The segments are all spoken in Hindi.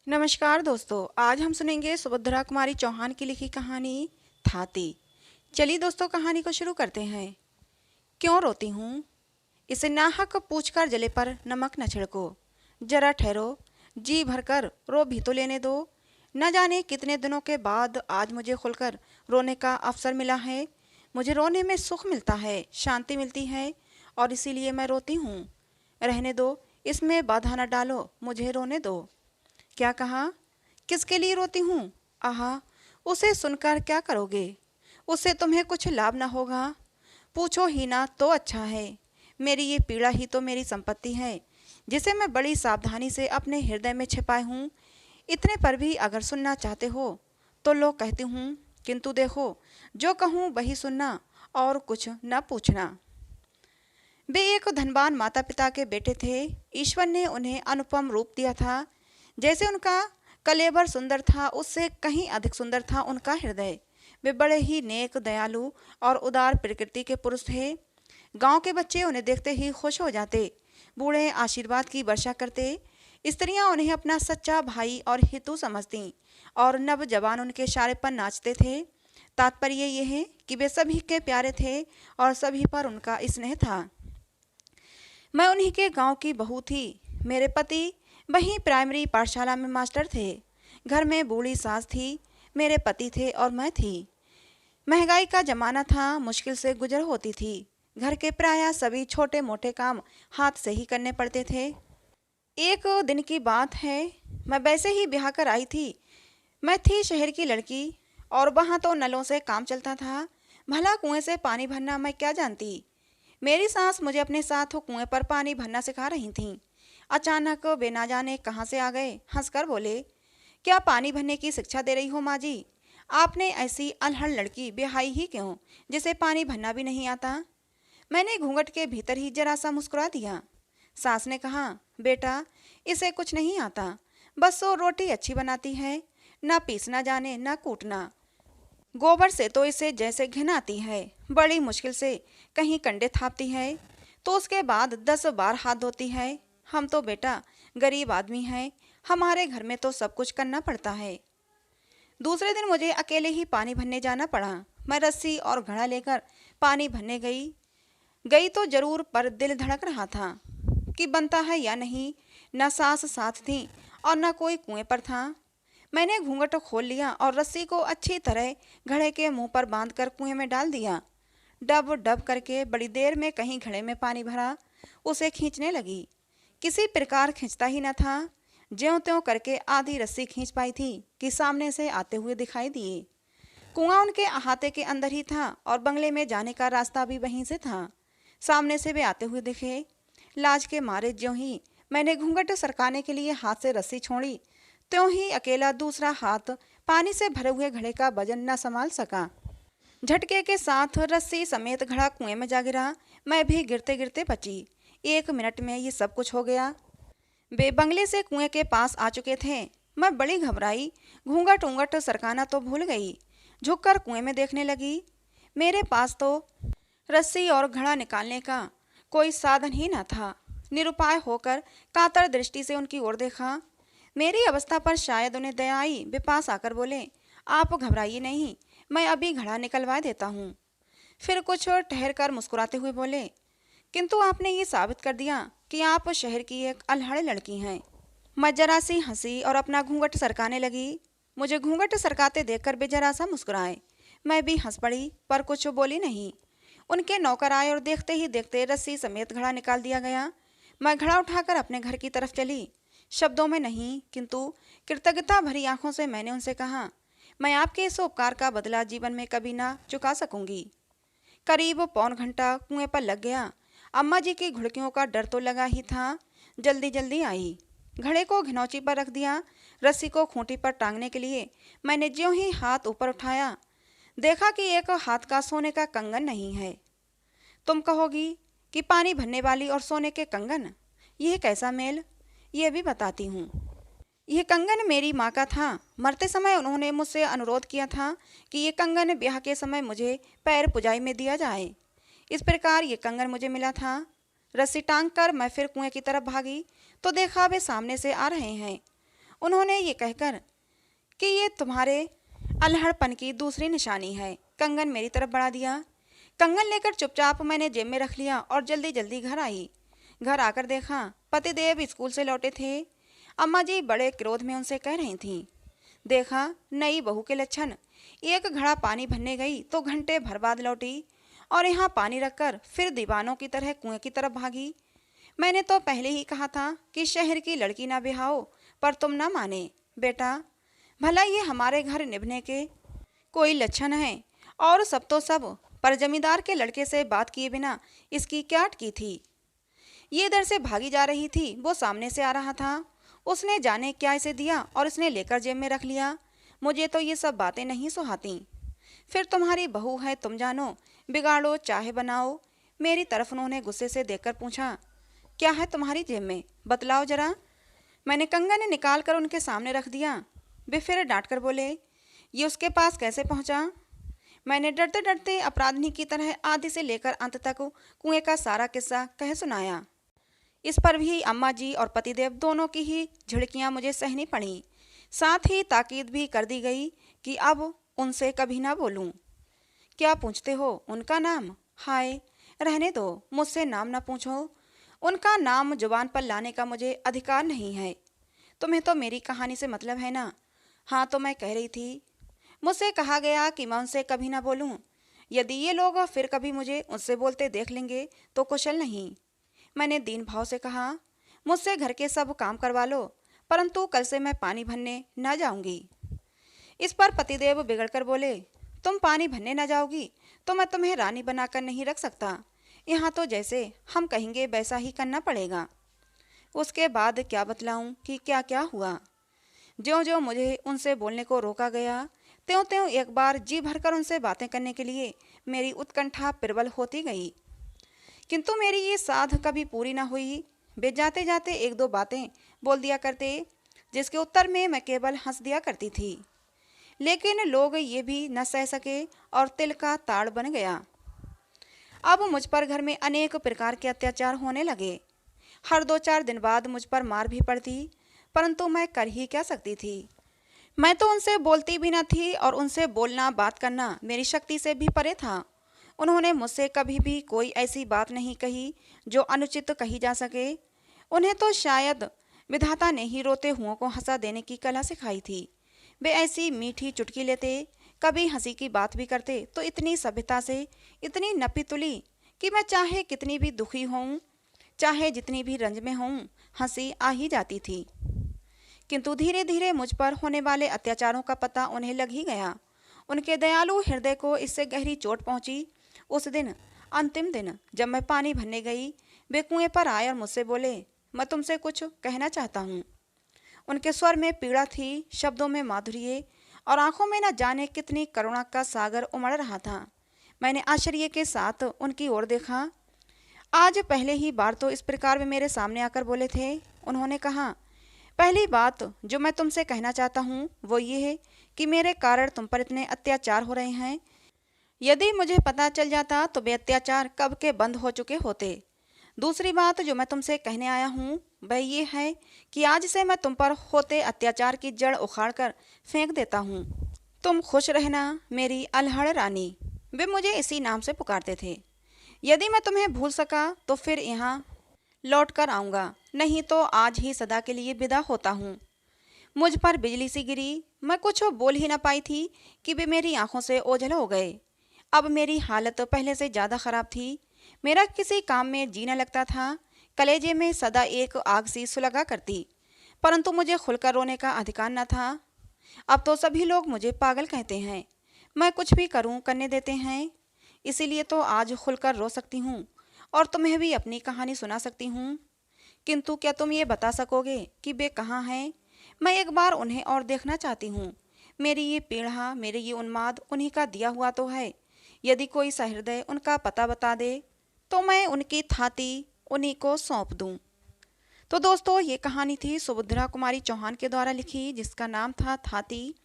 नमस्कार दोस्तों, आज हम सुनेंगे सुभद्रा कुमारी चौहान की लिखी कहानी थाती। चलिए दोस्तों, कहानी को शुरू करते हैं। क्यों रोती हूँ? इसे नाहक पूछकर जले पर नमक न छिड़को। जरा ठहरो, जी भरकर रो भी तो लेने दो। न जाने कितने दिनों के बाद आज मुझे खुलकर रोने का अवसर मिला है। मुझे रोने में सुख मिलता है, शांति मिलती है, और इसीलिए मैं रोती हूँ। रहने दो, इसमें बाधा न डालो, मुझे रोने दो। क्या कहा? किसके लिए रोती हूँ? आहा, उसे सुनकर क्या करोगे? उससे तुम्हें कुछ लाभ ना होगा। पूछो ही ना तो अच्छा है। मेरी ये पीड़ा ही तो मेरी संपत्ति है, जिसे मैं बड़ी सावधानी से अपने हृदय में छिपाए हूँ। इतने पर भी अगर सुनना चाहते हो तो लो कहती हूँ, किंतु देखो, जो कहूँ वही सुनना और कुछ न पूछना। वे एक धनवान माता पिता के बेटे थे। ईश्वर ने उन्हें अनुपम रूप दिया था। जैसे उनका कलेवर सुंदर था, उससे कहीं अधिक सुंदर था उनका हृदय। वे बड़े ही नेक, दयालु और उदार प्रकृति के पुरुष थे। गांव के बच्चे उन्हें देखते ही खुश हो जाते। बूढ़े आशीर्वाद की वर्षा करते। स्त्रियां उन्हें अपना सच्चा भाई और हितू समझती, और नवजवान उनके इशारे पर नाचते थे। तात्पर्य यह है कि वे सभी के प्यारे थे और सभी पर उनका स्नेह था। मैं उन्हीं के गांव की बहू थी। मेरे पति वहीं प्राइमरी पाठशाला में मास्टर थे। घर में बूढ़ी सास थी, मेरे पति थे और मैं थी। महंगाई का जमाना था, मुश्किल से गुजर होती थी। घर के प्रायः सभी छोटे मोटे काम हाथ से ही करने पड़ते थे। एक दिन की बात है, मैं वैसे ही ब्याह कर आई थी। मैं थी शहर की लड़की, और वहाँ तो नलों से काम चलता था। भला कुएं से पानी भरना मैं क्या जानती। मेरी सास मुझे अपने साथ कुएं पर पानी भरना सिखा रही थीं। अचानक वे ना जाने कहाँ से आ गए। हंसकर बोले, क्या पानी भरने की शिक्षा दे रही हो माँ जी? आपने ऐसी अनहड़ लड़की ब्याही ही क्यों, जिसे पानी भरना भी नहीं आता? मैंने घूंघट के भीतर ही जरा सा मुस्कुरा दिया। सास ने कहा, बेटा, इसे कुछ नहीं आता, बस वो रोटी अच्छी बनाती है, ना पीसना जाने ना कूटना। गोबर से तो इसे जैसे घिन आती है। बड़ी मुश्किल से कहीं कंडे थापती है, तो उसके बाद 10 बार हाथ धोती है। हम तो बेटा गरीब आदमी हैं, हमारे घर में तो सब कुछ करना पड़ता है। दूसरे दिन मुझे अकेले ही पानी भरने जाना पड़ा। मैं रस्सी और घड़ा लेकर पानी भरने गई। गई तो जरूर, पर दिल धड़क रहा था कि बनता है या नहीं। न सास साथ थी और न कोई कुएं पर था। मैंने घूंघट खोल लिया और रस्सी को अच्छी तरह घड़े के मुंह पर बांधकर कुएं में डाल दिया। डब डब करके बड़ी देर में कहीं घड़े में पानी भरा। उसे खींचने लगी, किसी प्रकार खींचता ही न था। ज्यों त्यों करके आधी रस्सी खींच पाई थी कि सामने से आते हुए दिखाई दिए। कुआं उनके अहाते के अंदर ही था और बंगले में जाने का रास्ता भी वहीं से था। सामने से वे आते हुए दिखे। लाज के मारे ज्यों ही मैंने घूंघट सरकाने के लिए हाथ से रस्सी छोड़ी, त्यों ही अकेला दूसरा हाथ पानी से भरे हुए घड़े का वजन न संभाल सका। झटके के साथ रस्सी समेत घड़ा कुएं में जा गिरा। मैं भी गिरते गिरते बची। 1 मिनट में ये सब कुछ हो गया। वे बंगले से कुएं के पास आ चुके थे। मैं बड़ी घबराई, घूंघट ऊंघट सरकाना तो भूल गई। झुककर कुएं में देखने लगी। मेरे पास तो रस्सी और घड़ा निकालने का कोई साधन ही न था। निरुपाय होकर कातर दृष्टि से उनकी ओर देखा। मेरी अवस्था पर शायद उन्हें दया आई। वे पास आकर बोले, आप घबराइए नहीं, मैं अभी घड़ा निकलवा देता हूँ। फिर कुछ ठहर कर मुस्कुराते हुए बोले, किंतु आपने ये साबित कर दिया कि आप शहर की एक अल्हड़ लड़की हैं। मैं जरा सी हंसी और अपना घूंघट सरकाने लगी। मुझे घूंघट सरकाते देखकर वे जरा सा मुस्कुराए। मैं भी हंस पड़ी, पर कुछ बोली नहीं। उनके नौकर आए और देखते ही देखते रस्सी समेत घड़ा निकाल दिया गया। मैं घड़ा उठाकर अपने घर की तरफ चली। शब्दों में नहीं, किंतु कृतज्ञता भरी आंखों से मैंने उनसे कहा, मैं आपके इस उपकार का बदला जीवन में कभी ना चुका सकूंगी। करीब पौन घंटा कुएं पर लग गया। अम्मा जी की घुड़कियों का डर तो लगा ही था। जल्दी जल्दी आई। घड़े को घिनौची पर रख दिया। रस्सी को खूंटी पर टांगने के लिए मैंने ज्यों ही हाथ ऊपर उठाया, देखा कि एक हाथ का सोने का कंगन नहीं है। तुम कहोगी कि पानी भरने वाली और सोने के कंगन, यह कैसा मेल? यह भी बताती हूँ। यह कंगन मेरी माँ का था। मरते समय उन्होंने मुझसे अनुरोध किया था कि ये कंगन ब्याह के समय मुझे पैर पुजाई में दिया जाए। इस प्रकार ये कंगन मुझे मिला था। रस्सी टांग कर मैं फिर कुएं की तरफ भागी तो देखा वे सामने से आ रहे हैं। उन्होंने ये कहकर कि ये तुम्हारे अल्हड़पन की दूसरी निशानी है, कंगन मेरी तरफ बढ़ा दिया। कंगन लेकर चुपचाप मैंने जेब में रख लिया और जल्दी जल्दी घर आई। घर आकर देखा पतिदेव स्कूल से लौटे थे। अम्मा जी बड़े क्रोध में उनसे कह रही थीं। देखा नई बहू के लक्षण, एक घड़ा पानी भरने गई तो घंटे भर बाद लौटी और यहाँ पानी रखकर फिर दीवानों की तरह कुएं की तरफ भागी। मैंने तो पहले ही कहा था कि शहर की लड़की ना बिहाओ, पर तुम ना माने। बेटा, भला ये हमारे घर निभने के कोई लक्षण है? और सब तो सब, पर जमींदार के लड़के से बात किए बिना इसकी क्या अटकी थी? ये इधर से भागी जा रही थी, वो सामने से आ रहा था। उसने जाने क्या इसे दिया और इसने लेकर जेब में रख लिया। मुझे तो ये सब बातें नहीं सुहाती। फिर तुम्हारी बहू है, तुम जानो, बिगाड़ो चाहे बनाओ। मेरी तरफ उन्होंने गुस्से से देखकर पूछा, क्या है तुम्हारी जेब में, बतलाओ जरा। मैंने कंगन निकाल कर उनके सामने रख दिया। वे फिर डांट कर बोले, ये उसके पास कैसे पहुंचा? मैंने डरते डरते अपराधी की तरह आदि से लेकर अंत तक कुएं का सारा किस्सा कह सुनाया। इस पर भी अम्मा जी और पतिदेव दोनों की ही झिड़कियां मुझे सहनी पड़ी। साथ ही ताकीद भी कर दी गई कि अब उनसे कभी ना बोलूं। क्या पूछते हो उनका नाम? हाय, रहने दो, मुझसे नाम ना पूछो। उनका नाम जुबान पर लाने का मुझे अधिकार नहीं है। तुम्हें तो मेरी कहानी से मतलब है ना? हाँ, तो मैं कह रही थी, मुझसे कहा गया कि मैं उनसे कभी ना बोलूं। यदि ये लोग फिर कभी मुझे उनसे बोलते देख लेंगे तो कुशल नहीं। मैंने दीन भाव से कहा, मुझसे घर के सब काम करवा लो, परंतु कल से मैं पानी भरने न जाऊंगी। इस पर पतिदेव बिगड़कर बोले, तुम पानी भरने न जाओगी तो मैं तुम्हें रानी बनाकर नहीं रख सकता। यहाँ तो जैसे हम कहेंगे वैसा ही करना पड़ेगा। उसके बाद क्या बतलाऊं कि क्या क्या हुआ। ज्यों ज्यों मुझे उनसे बोलने को रोका गया, त्यों त्यों एक बार जी भरकर उनसे बातें करने के लिए मेरी उत्कंठा प्रबल होती गई। किंतु मेरी ये साध कभी पूरी न हुई। वे जाते जाते एक दो बातें बोल दिया करते, जिसके उत्तर में मैं केवल हंस दिया करती थी। लेकिन लोग ये भी न सह सके और तिल का ताड़ बन गया। अब मुझ पर घर में अनेक प्रकार के अत्याचार होने लगे। हर 2-4 दिन बाद मुझ पर मार भी पड़ती, परंतु मैं कर ही क्या सकती थी। मैं तो उनसे बोलती भी न थी और उनसे बोलना बात करना मेरी शक्ति से भी परे था। उन्होंने मुझसे कभी भी कोई ऐसी बात नहीं कही जो अनुचित कही जा सके। उन्हें तो शायद विधाता ने ही रोते हुओं को हंसा देने की कला सिखाई थी। वे ऐसी मीठी चुटकी लेते, कभी हंसी की बात भी करते तो इतनी सभ्यता से, इतनी नपी तुली कि मैं चाहे कितनी भी दुखी हूँ, चाहे जितनी भी रंज में हूँ, हंसी आ ही जाती थी। किंतु धीरे धीरे मुझ पर होने वाले अत्याचारों का पता उन्हें लग ही गया। उनके दयालु हृदय को इससे गहरी चोट पहुंची। उस दिन, अंतिम दिन, जब मैं पानी भरने गई, वे कुएं पर आए और मुझसे बोले, मैं तुमसे कुछ कहना चाहता हूँ। उनके स्वर में पीड़ा थी, शब्दों में माधुर्य और आंखों में न जाने कितनी करुणा का सागर उमड़ रहा था। मैंने आश्चर्य के साथ उनकी ओर देखा। आज पहले ही बार तो इस प्रकार वे मेरे सामने आकर बोले थे। उन्होंने कहा, पहली बात जो मैं तुमसे कहना चाहता हूँ वो ये है कि मेरे कारण तुम पर इतने अत्याचार हो रहे हैं। यदि मुझे पता चल जाता तो वे अत्याचार कब के बंद हो चुके होते। दूसरी बात जो मैं तुमसे कहने आया हूँ वह ये है कि आज से मैं तुम पर होते अत्याचार की जड़ उखाड़ कर फेंक देता हूँ। तुम खुश रहना मेरी अल्हड़ रानी। वे मुझे इसी नाम से पुकारते थे। यदि मैं तुम्हें भूल सका तो फिर यहाँ लौट कर आऊँगा, नहीं तो आज ही सदा के लिए विदा होता हूँ। मुझ पर बिजली सी गिरी। मैं कुछ बोल ही न पाई थी कि वे मेरी आंखों से ओझल हो गए। अब मेरी हालत पहले से ज़्यादा खराब थी। मेरा किसी काम में जी न लगता था। कलेजे में सदा एक आग सी सुलगा करती, परंतु मुझे खुलकर रोने का अधिकार न था। अब तो सभी लोग मुझे पागल कहते हैं। मैं कुछ भी करूं करने देते हैं। इसीलिए तो आज खुलकर रो सकती हूँ और तुम्हें भी अपनी कहानी सुना सकती हूँ। किंतु क्या तुम ये बता सकोगे कि वे कहाँ हैं? मैं एक बार उन्हें और देखना चाहती हूँ। मेरी ये पीड़ा, मेरे ये उन्माद उन्हीं का दिया हुआ तो है। यदि कोई सहृदय उनका पता बता दे तो मैं उनकी थाती उन्हीं को सौंप दूं। तो दोस्तों, ये कहानी थी सुभद्रा कुमारी चौहान के द्वारा लिखी, जिसका नाम था थाती।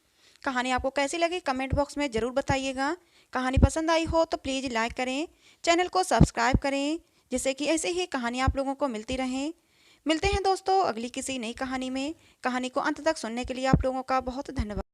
कहानी आपको कैसी लगी कमेंट बॉक्स में ज़रूर बताइएगा। कहानी पसंद आई हो तो प्लीज़ लाइक करें, चैनल को सब्सक्राइब करें, जिससे कि ऐसे ही कहानी आप लोगों को मिलती रहें। मिलते हैं दोस्तों अगली किसी नई कहानी में। कहानी को अंत तक सुनने के लिए आप लोगों का बहुत धन्यवाद।